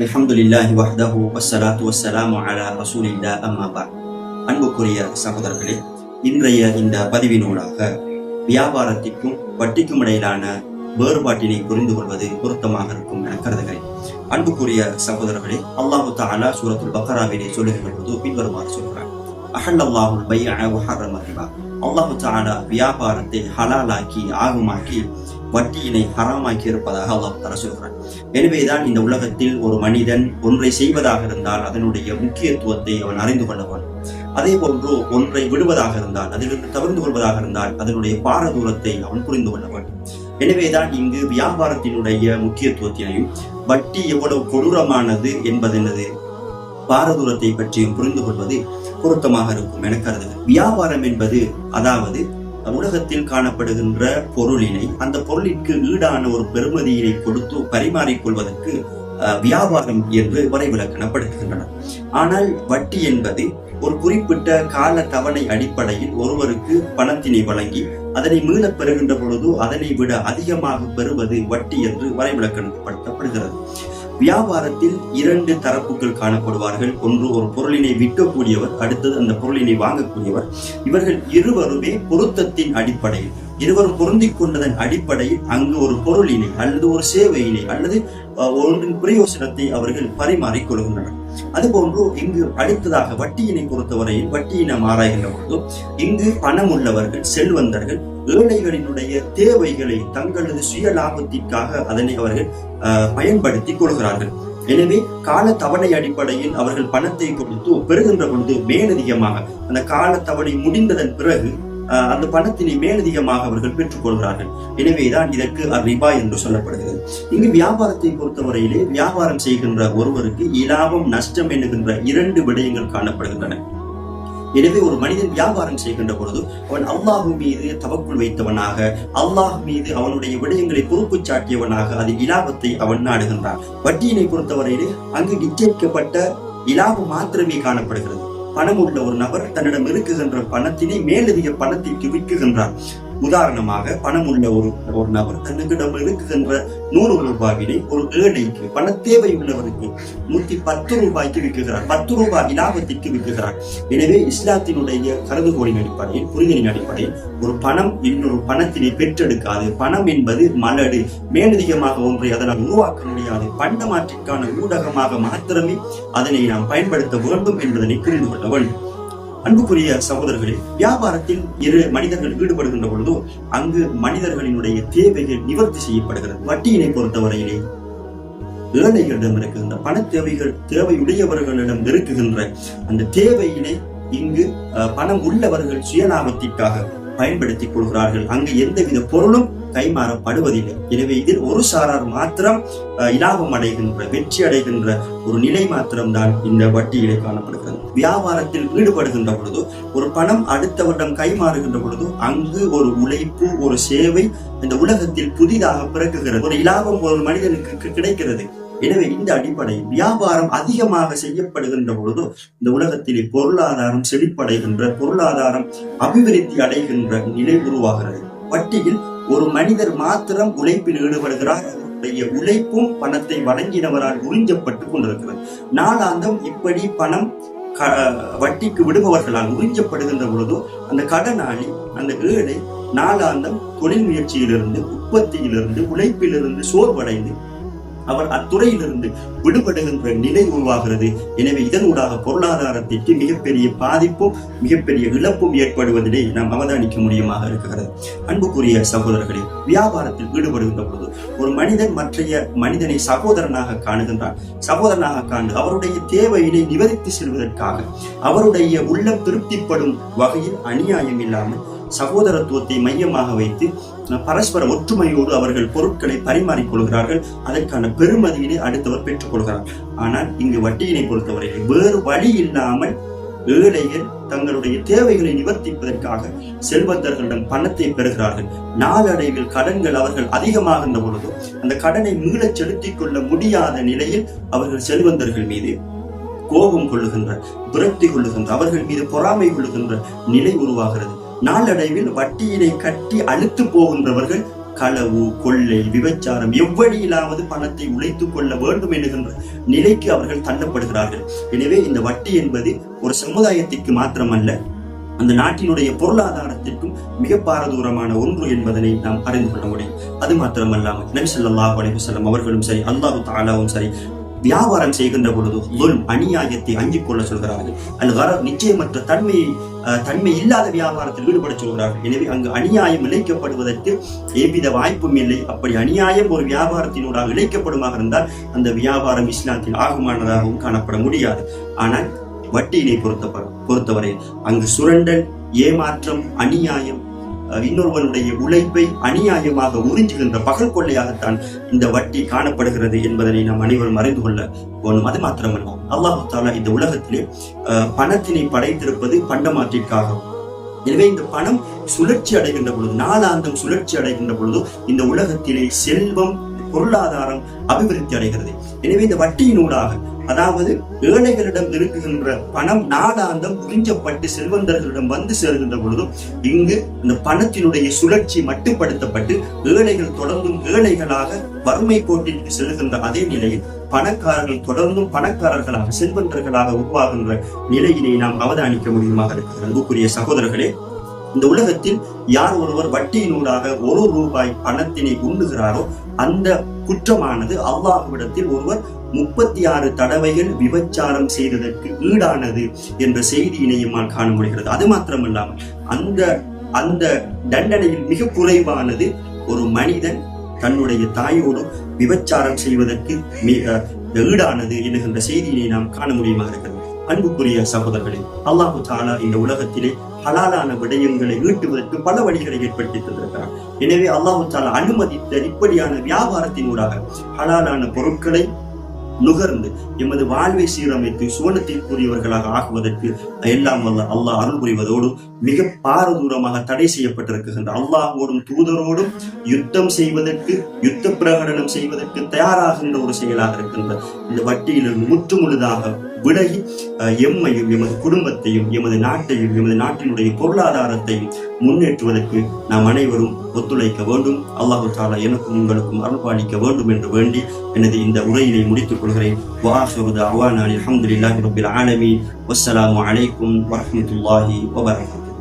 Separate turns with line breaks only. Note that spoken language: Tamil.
அல்ஹம்துலில்லாஹி வஹ்தஹு வஸ்ஸலாத்து வஸ்ஸலாமு அலா ரசூலில்லாஹ் அம்மா பஅத். அன்புக்குரிய சகோதரர்களே, இன்றைய இந்த பதிவினூடாக வியாபாரத்திற்கும் வட்டிக்கும் இடையிலான வேறுபாட்டினை புரிந்து கொள்வது பொருத்தமாக இருக்கும் என கருதுகிறேன். அன்புக்குரிய சகோதரர்களே, அல்லாஹு தஆலா சூரத்துல் பக்ராவிலே சொல்லுகிற பின்வருமாறு சொல்கிறார்: அஹல்லல்லாஹுல் பைஅ வ ஹர்ரம ரிபா. அல்லாஹு தஆலா வியாபாரத்தை ஹலாலாக்கி ஆகுமாக்கி வட்டியினை ஹராமாக்கி இருப்பதாக அல்லாஹ் தஆலா சொல்கிறார். எனவேதான் இந்த உலகத்தில் ஒரு மனிதன் ஒன்றை செய்வதாக இருந்தால் அதனுடைய முக்கியத்துவத்தை அவன் அறிந்து கொள்ள வேண்டும். அதே போன்று ஒன்றை விடுவதாக இருந்தால், அதிலிருந்து தவிர்த்து கொள்வதாக இருந்தால் அதனுடைய பாரதூரத்தை அவன் புரிந்து கொள்ள வேண்டும். எனவேதான் இங்கு வியாபாரத்தினுடைய முக்கியத்துவத்தினையும் வட்டி எவ்வளவு கொடூரமானது என்பதனது பாரதூரத்தை பற்றியும் புரிந்து கொள்வது பொருத்தமாக இருக்கும் என கருதுகிறேன். வியாபாரம் என்பது அதாவது உலகத்தில் காணப்படுகின்ற பொருளினை அந்த பொருளிற்கு ஈடான ஒரு பெறுமதியினை கொடுத்து பரிமாறிக்கொள்வதற்கு வியாபாரம் என்று வரைவிலக்கணப்படுத்துகின்றன. ஆனால் வட்டி என்பது ஒரு குறிப்பிட்ட கால தவணை அடிப்படையில் ஒருவருக்கு பணத்தினை வழங்கி அதனை மீளப் பெறுகின்ற பொழுது அதனை விட அதிகமாக பெறுவது வட்டி என்று வரைவிலக்கணப்படுத்தப்படுகிறது. வியாபாரத்தில் இரண்டு தரப்புகள் காணப்படுவார்கள். ஒன்று ஒரு பொருளினை விற்கக்கூடியவர், அடுத்தது அந்த பொருளினை வாங்கக்கூடியவர். இவர்கள் இருவருமே பொருத்தத்தின் அடிப்படையில், இருவரும் பொருந்திக் கொண்டதன் அடிப்படையில் அங்கு ஒரு பொருளினை அல்லது ஒரு சேவையினை அல்லது ஒன்றின் பிரயோசனத்தை அவர்கள் பரிமாறிக் கொள்கின்றனர். அதுபோன்று இங்கு அடுத்ததாக வட்டியினை பொறுத்தவரையில் வட்டியினை ஆராய்கின்ற பொழுது இங்கு பணம் உள்ளவர்கள், செல்வந்தர்கள் ஏழைகளினுடைய தேவைகளை தங்களது சுய லாபத்திற்காக அதனை அவர்கள் பயன்படுத்திக் கொள்கிறார்கள். எனவே கால தவணை அடிப்படையில் அவர்கள் பணத்தை கொடுத்து பெறுகின்ற பொழுது மேலதிகமாக அந்த கால தவணை முடிந்ததன் பிறகு அந்த பணத்தினை மேலதிகமாக அவர்கள் பெற்றுக் கொள்கிறார்கள். எனவேதான் இதற்கு ரிபா என்று சொல்லப்படுகிறது. இங்கு வியாபாரத்தை பொறுத்தவரையிலே வியாபாரம் செய்கின்ற ஒருவருக்கு இலாபம் நஷ்டம் என்கின்ற இரண்டு விடயங்கள் காணப்படுகின்றன. எனவே ஒரு மனிதன் வியாபாரம் செய்கின்ற பொழுது அவன் அல்லாஹ் மீது தவக்குள் வைத்தவனாக, அல்லாஹ் மீது அவனுடைய விடயங்களை பொறுப்பு சாட்டியவனாக அதில் இலாபத்தை அவன் நாடுகின்றான். வட்டியினை பொறுத்தவரையிலே அங்கு நிச்சயிக்கப்பட்ட இலாபம் மாத்திரமே காணப்படுகிறது. பணம் உள்ள ஒரு நபர் தன்னிடம் இருக்குகின்ற பணத்தினை மேலதிக பணத்திற்கு விற்குகின்றார். உதாரணமாக பணம் உள்ள ஒரு நபர் தன்னிடம் இருக்குகின்ற 100 ரூபாயினை ஒரு ஏழைக்கு, பண தேவை உள்ளவருக்கு 110 ரூபாய்க்கு விற்குகிறார், 10 ரூபாய் இலாபத்திற்கு விற்குகிறார். எனவே இஸ்லாத்தினுடைய கருதுகோளின் அடிப்படையில், புரிதலின் அடிப்படையில் ஒரு பணம் இன்னொரு பணத்தினை பெற்றெடுக்காது. பணம் என்பது மலடு, மேலதிகமாக ஒன்றை அதனால் உருவாக்க முடியாது. பண்டமாற்றிற்கான ஊடகமாக மாத்திரமே அதனை நாம் பயன்படுத்த வேண்டும் என்பதனை புரிந்து கொள்ள வேண்டும். அன்புக்குரிய சகோதரர்களே, வியாபாரத்தில் இரு மனிதர்கள் ஈடுபடுகின்ற பொழுது அங்கு மனிதர்களினுடைய தேவைகள் நிவர்த்தி செய்யப்படுகிறது. வட்டியினை பொறுத்தவரையிலே ஏழைகளிடம் இருக்குகின்ற பண தேவையுடையவர்களிடம் இருக்குகின்ற அந்த தேவையினை இங்கு பணம் உள்ளவர்கள் சுயலாபத்திற்காக பயன்படுத்திக் கொள்கிறார்கள். அங்கு எந்தவித பொருளும் கைமாறப்படுவதில்லை. எனவே இதில் ஒரு சாரார் மாத்திரம் இலாபம் அடைகின்ற, வெற்றி அடைகின்ற ஒரு நிலை மாத்திரம்தான் இந்த வட்டியிலே காணப்படுகிறது. வியாபாரத்தில் ஈடுபடுகின்ற பொழுது ஒரு பணம் அடுத்தவரிடம் கைமாறுகின்ற பொழுது அங்கு ஒரு உழைப்பு, ஒரு சேவை இந்த உலகத்தில் புதிதாக பிறக்குகிறது. ஒரு இலாபம் ஒரு மனிதனுக்கு கிடைக்கிறது. எனவே இந்த அடிப்படையில் வியாபாரம் அதிகமாக செய்யப்படுகின்ற பொழுது இந்த உலகத்திலே பொருளாதாரம் செழிப்படைகின்ற, பொருளாதாரம் அபிவிருத்தி அடைகின்ற நிலை உருவாகிறது. வட்டியில் ஒரு மனிதர் மாத்திரம் உழைப்பில் ஈடுபடுகிறார். அவருடைய உழைப்பும் பணத்தை வழங்கினவரால் உறிஞ்சப்பட்டுக் கொண்டிருக்கிறது. நாளாந்தம் இப்படி பணம் வட்டிக்கு விடுபவர்களால் உறிஞ்சப்படுகின்ற பொழுது அந்த கடனாளி, அந்த ஏழை நாளாந்தம் தொழில் முயற்சியிலிருந்து, உற்பத்தியிலிருந்து, உழைப்பிலிருந்து சோர்வடைந்து அவர் அத்துறையிலிருந்து விடுபடுகின்ற நிலை உருவாகிறது. எனவே இதனூடாக பொருளாதாரத்திற்கு மிகப்பெரிய பாதிப்பும் மிகப்பெரிய இழப்பும் ஏற்படுவதிலே நாம் அவதானிக்க முடியுமாக இருக்கிறது. அன்புக்குரிய சகோதரர்களே, வியாபாரத்தில் ஈடுபடுகின்ற பொழுது ஒரு மனிதன் மற்றைய மனிதனை சகோதரனாக காணுகின்றான். சகோதரனாக காண்டு அவருடைய தேவையினை நிவர்த்தி செல்வதற்காக, அவருடைய உள்ளம் திருப்திப்படும் வகையில் அநியாயம் இல்லாமல் சகோதரத்துவத்தை மையமாக வைத்து பரஸ்பர ஒற்றுமையோடு அவர்கள் பொருட்களை பரிமாறிக்கொள்கிறார்கள். அதற்கான பெருமதியினை அடுத்தவர் பெற்றுக் கொள்கிறார். ஆனால் இங்கு வட்டியினை பொறுத்தவரையில் வேறு வழி இல்லாமல் ஏழைகள் தங்களுடைய தேவைகளை நிவர்த்திப்பதற்காக செல்வந்தர்களிடம் பணத்தை பெறுகிறார்கள். நாளடைவில் கடன்கள் அவர்கள் அதிகமாகின்ற பொழுது அந்த கடனை மீளச் செலுத்திக் கொள்ள முடியாத நிலையில் அவர்கள் செல்வந்தர்கள் மீது கோபம் கொள்ளுகின்ற, விரக்தி கொள்ளுகின்ற, அவர்கள் மீது பொறாமை கொள்ளுகின்ற நிலை உருவாகிறது. நாளடைவில் வட்டியினை கட்டி அழுத்து போகின்றவர்கள் களவு, கொள்ளை, விபச்சாரம், எவ்வழியிலாவது பணத்தை உழைத்துக் கொள்ள வேண்டும் என்கின்ற நிலைக்கு அவர்கள் தள்ளப்படுகிறார்கள். எனவே இந்த வட்டி என்பது ஒரு சமுதாயத்திற்கு மாத்திரமல்ல, அந்த நாட்டினுடைய பொருளாதாரத்திற்கும் மிக பாரதூரமான ஒன்று என்பதனை நாம் அறிந்து கொள்ள முடியும். அது மாத்திரமல்லாமல் நபி ஸல்லல்லாஹு அலைஹி வஸல்லம் அவர்களும் சரி, அல்லாஹ் தஆலாவும் சரி, வியாபாரம் செய்கின்ற பொழுது அநியாயத்தை அஞ்சிக் கொள்ள சொல்கிறார்கள். நிச்சயமற்ற தன்மை இல்லாத வியாபாரத்தில் ஈடுபட சொல்கிறார்கள். எனவே அங்கு அநியாயம் இழைக்கப்படுவதற்கு எவ்வித வாய்ப்பும் இல்லை. அப்படி அநியாயம் ஒரு வியாபாரத்தினூடாக இழைக்கப்படுமாக இருந்தால் அந்த வியாபாரம் இஸ்லாத்தில் ஆகுமானதாகவும் காணப்பட முடியாது. ஆனால் வட்டியினை பொறுத்தவரை அங்கு சுரண்டல், ஏமாற்றம், அநியாயம், இன்னொருவனுடைய உழைப்பை அநியாயமாக உறிஞ்சுகின்ற பகல் கொள்ளையாகத்தான் இந்த வட்டி காணப்படுகிறது என்பதனை நாம் அனைவரும் அறிந்து கொள்ள வேணும். அது மாத்திரமல்ல, அல்லாஹ் தஆலா இந்த உலகத்திலே பணத்தினை படைத்திருப்பது பண்டமாற்றிற்காகவும். எனவே இந்த பணம் சுழற்சி அடைகின்ற பொழுது, நாளாந்தம் சுழற்சி அடைகின்ற பொழுது இந்த உலகத்திலே செல்வம், பொருளாதாரம் அபிவிருத்தி அடைகிறது. எனவே இந்த வட்டியினூடாக, அதாவது ஏழைகளிடம் இருக்குகின்ற பணம் நாடாந்தம் உறிஞ்சப்பட்டு செல்வந்தர்களிடம் வந்து சேர்கின்ற பொழுதும் இங்கு இந்த பணத்தினுடைய சுழற்சி மட்டுப்படுத்தப்பட்டு ஏழைகள் தொடர்ந்தும் ஏழைகளாக வறுமை கோட்டிற்கு செல்கின்ற அதே நிலையில் பணக்காரர்கள் தொடர்ந்தும் பணக்காரர்களாக, செல்வந்தர்களாக உருவாகின்ற நிலையினை நாம் அவதானிக்க முடியுமாக இருக்கிறது. அன்புக்குரிய சகோதரர்களே, இந்த உலகத்தில் யார் ஒருவர் வட்டியினூடாக 1 ரூபாய் பணத்தினை உண்ணுகிறாரோ அந்த குற்றமானது அல்லாஹ்விடத்தில் ஒருவர் 36 தடவைகள் விபச்சாரம் செய்ததற்கு ஈடானது என்ற செய்தியினை நம்மால் காண முடிகிறது. அது மாத்திரமல்லாமல் அந்த தண்டனையில் மிக குறைவானது ஒரு மனிதன் தன்னுடைய தாயோடு விபச்சாரம் செய்வதற்கு ஈடானது என்கின்ற செய்தியினை நாம் காண முடியுமாக இருக்கிறது. அன்புக்குரிய சகோதரர்களே, அல்லாஹ் தஆலா இந்த உலகத்திலே ஹலாலான விடயங்களை ஈட்டுவதற்கு பல வழிகளை ஏற்படுத்தி தந்திருக்கிறார். எனவே அல்லாஹ் தஆலா அனுமதித்த இப்படியான வியாபாரத்தினூடாக ஹலாலான பொருட்களை நுகர்ந்து எமது வாழ்வை சீரமைத்து சுவனத்திற்குரியவர்களாக ஆகுவதற்கு எல்லாம் வல்ல அல்லாஹ் அருள் புரிவதோடு மிக பாரதூரமாக தடை செய்யப்பட்டிருக்கின்ற அல்லாஹ்வோடும் தூதரோடும் யுத்தம் செய்வதற்கு, யுத்த பிரகடனம் செய்வதற்கு தயாராகின்ற ஒரு செயலாக இருக்கின்ற இந்த வட்டியிலிருந்து முற்றுமுழுதாக விலகி எம்மையும், எமது குடும்பத்தையும், எமது நாட்டையும், எமது நாட்டினுடைய பொருளாதாரத்தையும் முன்னேற்றுவதற்கு நாம் அனைவரும் ஒத்துழைக்க வேண்டும். அல்லாஹ் தஆலா எனக்கும் உங்களுக்கும் அருள்பாலிக்க வேண்டும் என்று வேண்டி எனது இந்த உரையினை முடித்துக் கொள்கிறேன். வஆஹிரு தஅவானா அல்ஹம்துலில்லாஹி ரப்பில் ஆலமீன். வஸ்ஸலாமு அலைக்கும் வரஹ்மத்துல்லாஹி வபரகாத்துஹு.